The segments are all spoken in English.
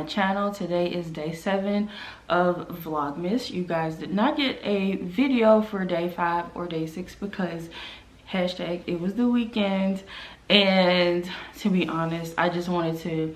my channel. Today is day 7 of Vlogmas. You guys did not get a video for day 5 or day 6 because hashtag it was the weekend, and to be honest, I just wanted to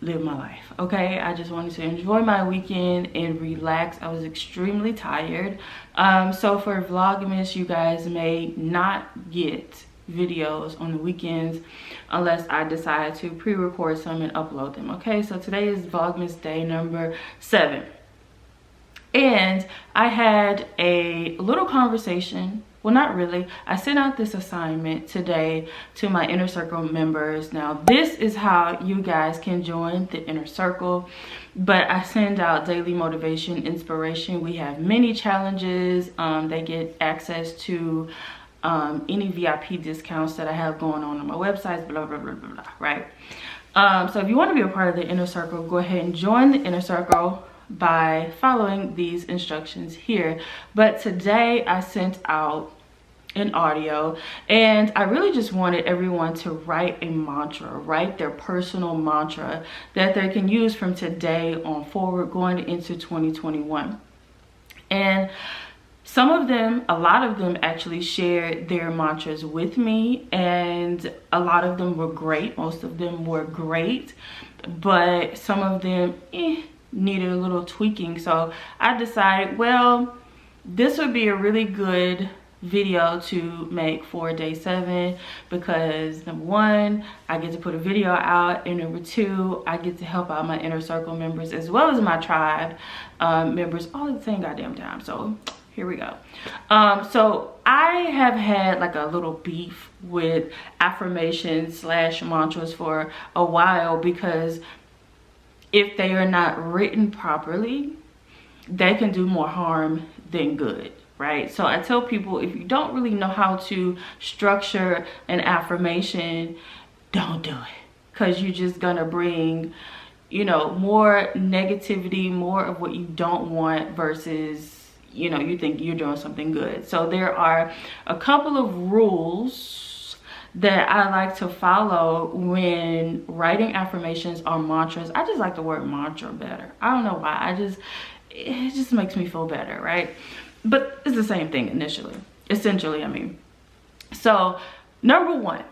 live my life. Okay, I just wanted to enjoy my weekend and relax. I was extremely tired. So for Vlogmas, you guys may not get videos on the weekends unless I decide to pre-record some and upload them. Okay, so today is Vlogmas day number 7, and I had a little conversation. Well, not really. I sent out this assignment today to my inner circle members. Now, this is how you guys can join the inner circle. But I send out daily motivation, inspiration. We have many challenges. They get access to any VIP discounts that I have going on my websites, blah, blah, blah, blah, blah, right? So if you want to be a part of the inner circle, go ahead and join the inner circle by following these instructions here. But today I sent out an audio, and I really just wanted everyone to write a mantra, write their personal mantra that they can use from today on forward going into 2021. And some of them, a lot of them actually shared their mantras with me, and a lot of them were great. Most of them were great, but some of them needed a little tweaking. So I decided, well, this would be a really good video to make for day 7 because number 1, I get to put a video out, and number 2, I get to help out my inner circle members as well as my tribe members all at the same goddamn time. So here we go. So I have had like a little beef with affirmations / mantras for a while because if they are not written properly, they can do more harm than good, right? So I tell people, if you don't really know how to structure an affirmation, don't do it, because you're just gonna bring, you know, more negativity, more of what you don't want versus, you know, you think you're doing something good. So there are a couple of rules that I like to follow when writing affirmations or mantras. I just like the word mantra better. I don't know why. It just makes me feel better, right? But it's the same thing essentially, I mean. So number 1,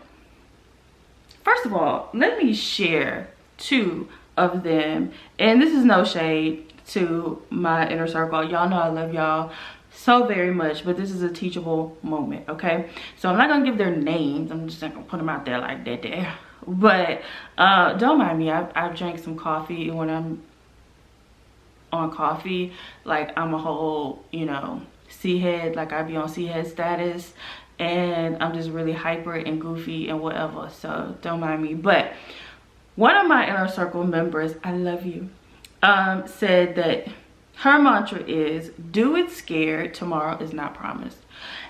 first of all, let me share 2 of them. And this is no shade to my inner circle. Y'all know I love y'all so very much, but this is a teachable moment, okay? So I'm not gonna give their names. I'm just not gonna put them out there like that there. But don't mind me. I drank some coffee, and when I'm on coffee, like I'm a whole, you know, C-head, like I be on C-head status, and I'm just really hyper and goofy and whatever. So don't mind me. But one of my inner circle members, I love you, said that her mantra is, do it scared, tomorrow is not promised.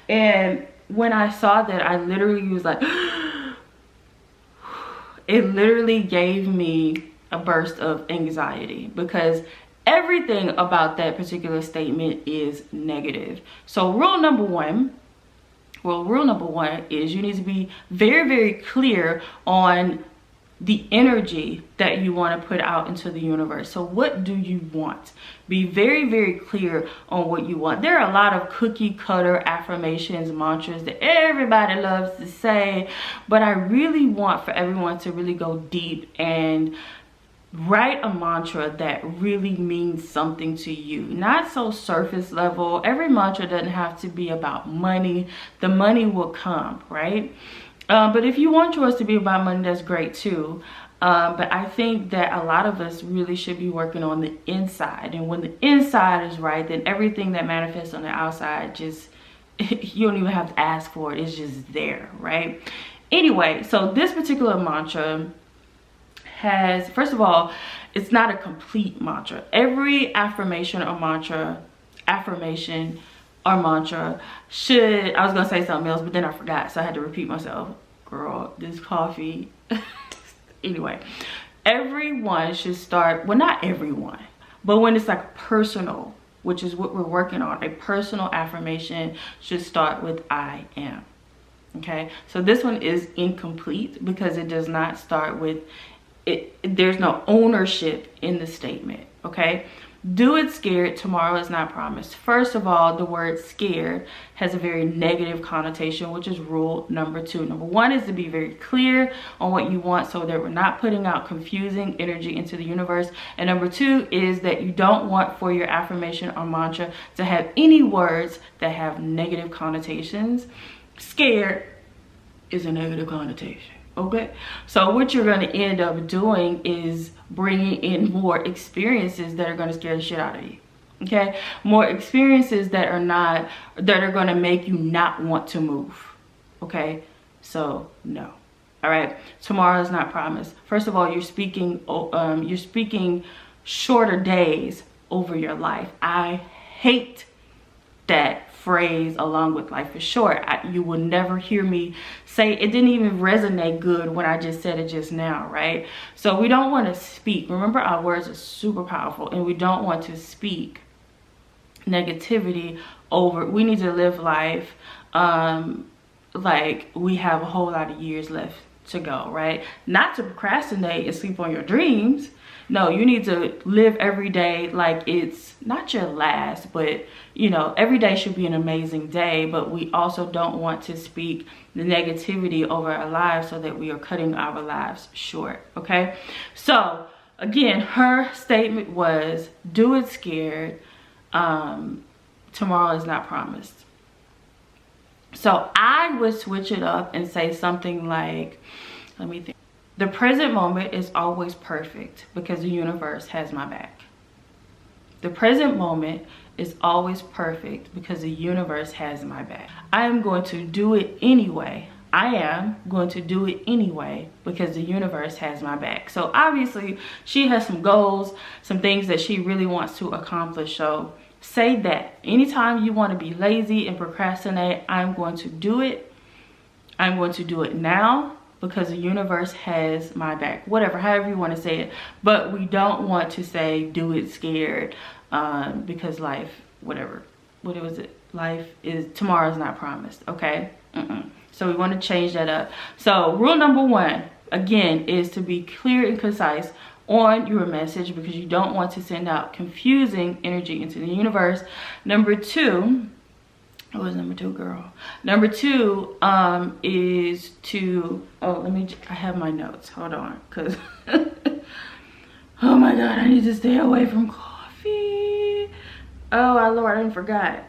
And when I saw that, I literally was like, it literally gave me a burst of anxiety because everything about that particular statement is negative. So rule number one is you need to be very, very clear on the energy that you want to put out into the universe. So what do you want? Be very, very clear on what you want. There are a lot of cookie cutter affirmations, mantras that everybody loves to say, but I really want for everyone to really go deep and write a mantra that really means something to you, not so surface level. Every mantra doesn't have to be about money. The money will come, right? But if you want yours to be about money, that's great too. But I think that a lot of us really should be working on the inside. And when the inside is right, then everything that manifests on the outside just, you don't even have to ask for it. It's just there, right? Anyway, so this particular mantra has, first of all, it's not a complete mantra. Every affirmation or mantra should, I was gonna say something else, but then I forgot, so I had to repeat myself. Girl, this coffee. Anyway, everyone should start, well, not everyone, but when it's like personal, which is what we're working on, a personal affirmation should start with I am. Okay, so this one is incomplete because it does not start with there's no ownership in the statement, okay? Do it scared, tomorrow is not promised. First of all, the word scared has a very negative connotation, which is rule number 2. Number 1 is to be very clear on what you want so that we're not putting out confusing energy into the universe. And number 2 is that you don't want for your affirmation or mantra to have any words that have negative connotations. Scared is a negative connotation. Okay, so what you're going to end up doing is bringing in more experiences that are going to scare the shit out of you. Okay, more experiences that are going to make you not want to move. Okay, so no. All right, tomorrow is not promised. First of all, you're speaking shorter days over your life. I hate that phrase, along with life is short. You will never hear me say it. Didn't even resonate good when I just said it just now, right? So we don't want to speak. Remember, our words are super powerful, and we don't want to speak negativity over. We need to live life like we have a whole lot of years left to go, right? Not to procrastinate and sleep on your dreams. No, you need to live every day like it's not your last, but you know, every day should be an amazing day. But we also don't want to speak the negativity over our lives so that we are cutting our lives short, okay? So again, her statement was, do it scared, tomorrow is not promised. So I would switch it up and say something like, let me think. The present moment is always perfect because the universe has my back. The present moment is always perfect because the universe has my back. I am going to do it anyway. I am going to do it anyway because the universe has my back. So obviously she has some goals, some things that she really wants to accomplish. So say that. Anytime you want to be lazy and procrastinate, I'm going to do it. I'm going to do it now because the universe has my back. Whatever, however you want to say it. But we don't want to say do it scared because life, whatever. What was it? Life is, tomorrow is not promised, okay? So we want to change that up. So rule number 1, again, is to be clear and concise on your message because you don't want to send out confusing energy into the universe. Number 2, what was number 2, girl? Number 2 is to, I have my notes, hold on, because oh my god, I need to stay away from coffee. Oh Lord, I forgot.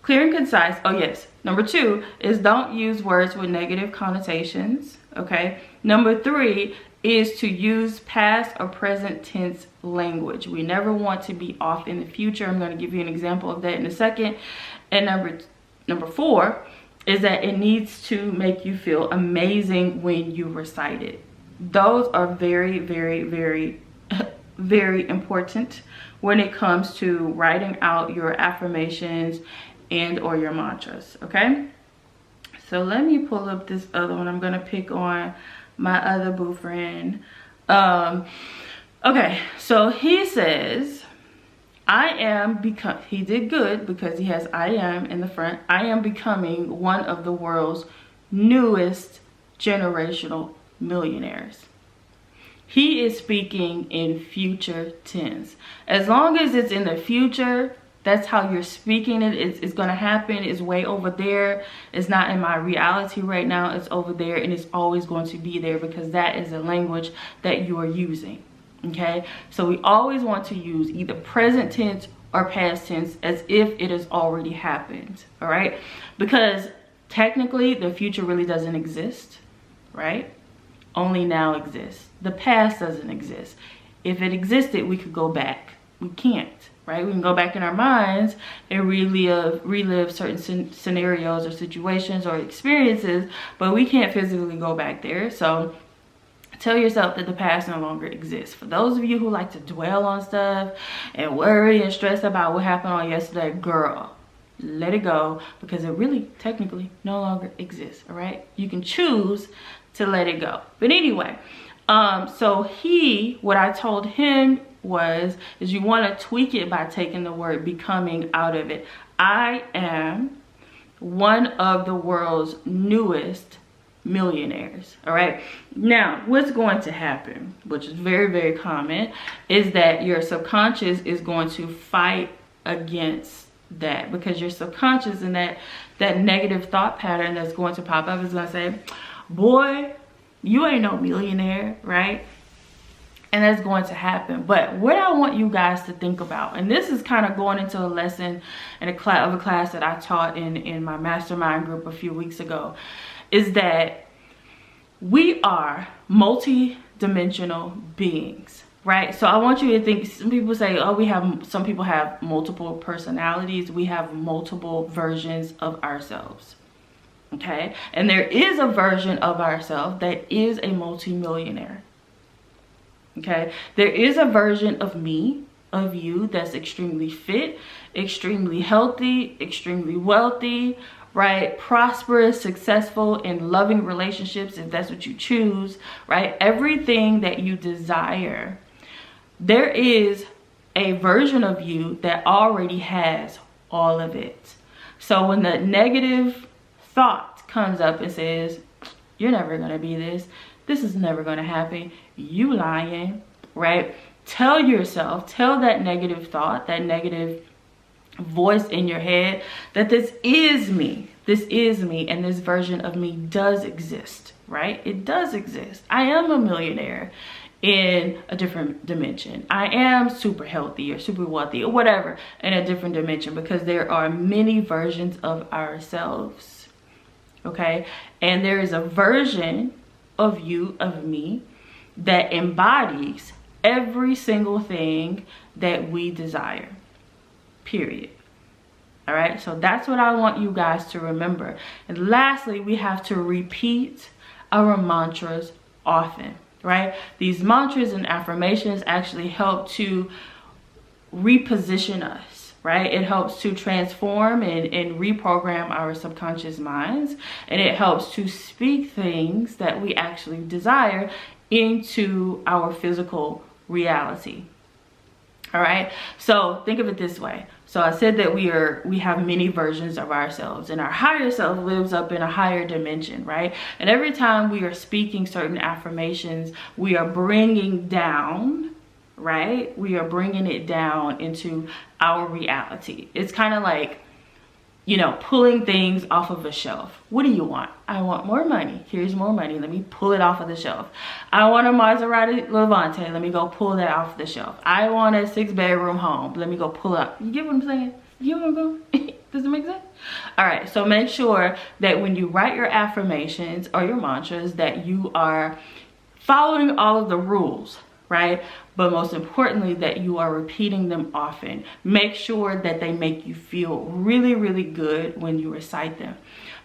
Clear and concise. Oh yes. Number 2 is don't use words with negative connotations, okay? Number 3 is to use past or present tense language. We never want to be off in the future. I'm going to give you an example of that in a second. And number 4 is that it needs to make you feel amazing when you recite it. Those are very, very, very, very important when it comes to writing out your affirmations and or your mantras, okay? So let me pull up this other one. I'm going to pick on my other boo friend. Okay, so he says, he did good because he has I am in the front. I am becoming one of the world's newest generational millionaires. He is speaking in future tense. As long as it's in the future, that's how you're speaking it. It's going to happen. It's way over there. It's not in my reality right now. It's over there, and it's always going to be there because that is the language that you are using. Okay, so we always want to use either present tense or past tense as if it has already happened. All right, because technically the future really doesn't exist, right? Only now exists. The past doesn't exist. If it existed, we could go back. We can't. Right? We can go back in our minds and relive certain scenarios or situations or experiences, but we can't physically go back there. So tell yourself that the past no longer exists. For those of you who like to dwell on stuff and worry and stress about what happened on yesterday, girl, let it go because it really technically no longer exists. All right? You can choose to let it go. But anyway, so what I told him is you want to tweak it by taking the word becoming out of it. I am one of the world's newest millionaires. All right, now what's going to happen, which is very, very common, is that your subconscious is going to fight against that, because your subconscious and that negative thought pattern that's going to pop up is going to say, boy, you ain't no millionaire, right? And that's going to happen. But what I want you guys to think about, and this is kind of going into a lesson in a class that I taught in my mastermind group a few weeks ago, is that we are multi-dimensional beings, right? So I want you to think, some people say, oh, some people have multiple personalities. We have multiple versions of ourselves, okay? And there is a version of ourselves that is a multi-millionaire, okay? There is a version of me, of you, that's extremely fit, extremely healthy, extremely wealthy, right? Prosperous, successful, in loving relationships, if that's what you choose, right? Everything that you desire, there is a version of you that already has all of it. So when the negative thought comes up and says, you're never going to be this is never going to happen, you lying, right? Tell yourself, tell that negative thought, that negative voice in your head, that this is me, and this version of me does exist, right? It does exist. I am a millionaire in a different dimension. I am super healthy or super wealthy or whatever in a different dimension, because there are many versions of ourselves, okay? And there is a version of you, of me, that embodies every single thing that we desire, period. All right, so that's what I want you guys to remember. And lastly, we have to repeat our mantras often, right? These mantras and affirmations actually help to reposition us, right? It helps to transform and reprogram our subconscious minds, and it helps to speak things that we actually desire into our physical reality. All right, so think of it this way. So I said that we have many versions of ourselves, and our higher self lives up in a higher dimension, right? And every time we are speaking certain affirmations, we are bringing down, right? We are bringing it down into our reality. It's kind of like, you know, pulling things off of a shelf. What do you want? I want more money. Here's more money. Let me pull it off of the shelf. I want a Maserati Levante. Let me go pull that off the shelf. I want a 6-bedroom home. Let me go pull it up. You get what I'm saying? You get what I'm going? Does it make sense? All right, so make sure that when you write your affirmations or your mantras that you are following all of the rules, right? But most importantly, that you are repeating them often. Make sure that they make you feel really, really good when you recite them.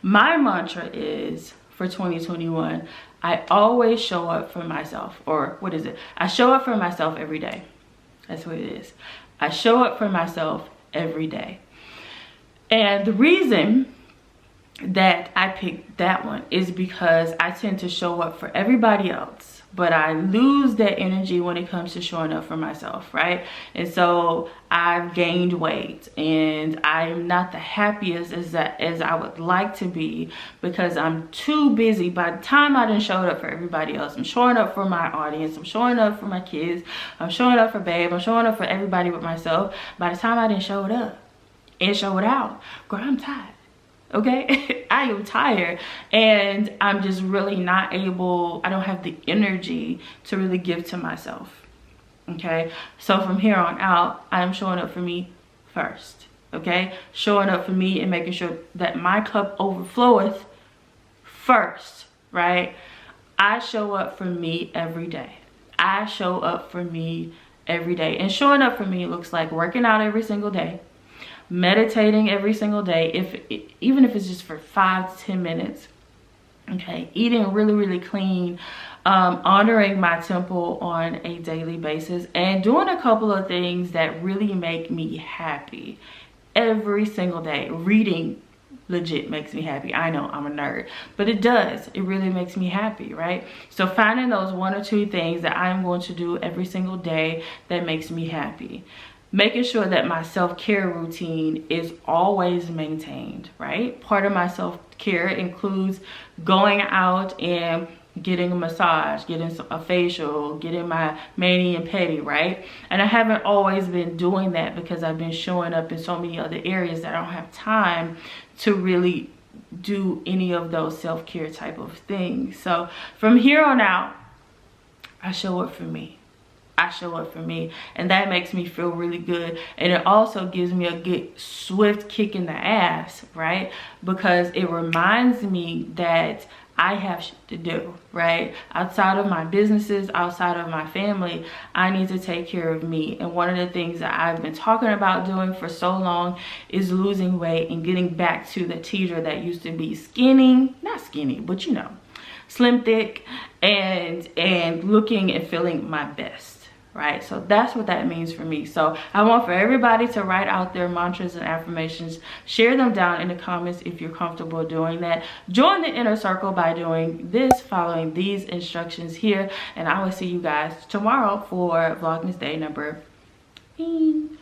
My mantra is, for 2021, I always show up for myself. Or what is it? I show up for myself every day. That's what it is. I show up for myself every day. And the reason that I picked that one is because I tend to show up for everybody else, but I lose that energy when it comes to showing up for myself, right? And so I've gained weight, and I'm not the happiest as I would like to be, because I'm too busy. By the time I done showed up for everybody else, I'm showing up for my audience, I'm showing up for my kids, I'm showing up for babe, I'm showing up for everybody but myself. By the time I done showed up and showed out, girl, I'm tired. Okay, I am tired, and I'm just really not able, I don't have the energy to really give to myself. Okay, so from here on out, I'm showing up for me first. Okay, showing up for me and making sure that my cup overfloweth first, right? I show up for me every day. I show up for me every day, and showing up for me looks like working out every single day, meditating every single day, even if it's just for 5 to 10 minutes, okay, eating really, really clean, honoring my temple on a daily basis, and doing a couple of things that really make me happy every single day. Reading legit makes me happy. I know I'm a nerd, but it does. It really makes me happy, right? So finding those 1 or 2 things that I'm going to do every single day that makes me happy. making sure that my self-care routine is always maintained, right? Part of my self-care includes going out and getting a massage, getting a facial, getting my mani and pedi, right? And I haven't always been doing that because I've been showing up in so many other areas that I don't have time to really do any of those self-care type of things. So from here on out, I show up for me. I show up for me, and that makes me feel really good. And it also gives me a good swift kick in the ass, right? Because it reminds me that I have shit to do, right? Outside of my businesses, outside of my family, I need to take care of me. And one of the things that I've been talking about doing for so long is losing weight and getting back to the Tedra that used to be skinny, not skinny, but you know, slim, thick, and looking and feeling my best. Right? So that's what that means for me. So I want for everybody to write out their mantras and affirmations, share them down in the comments if you're comfortable doing that. Join the inner circle by doing this, following these instructions here, and I will see you guys tomorrow for Vlogmas day number 15.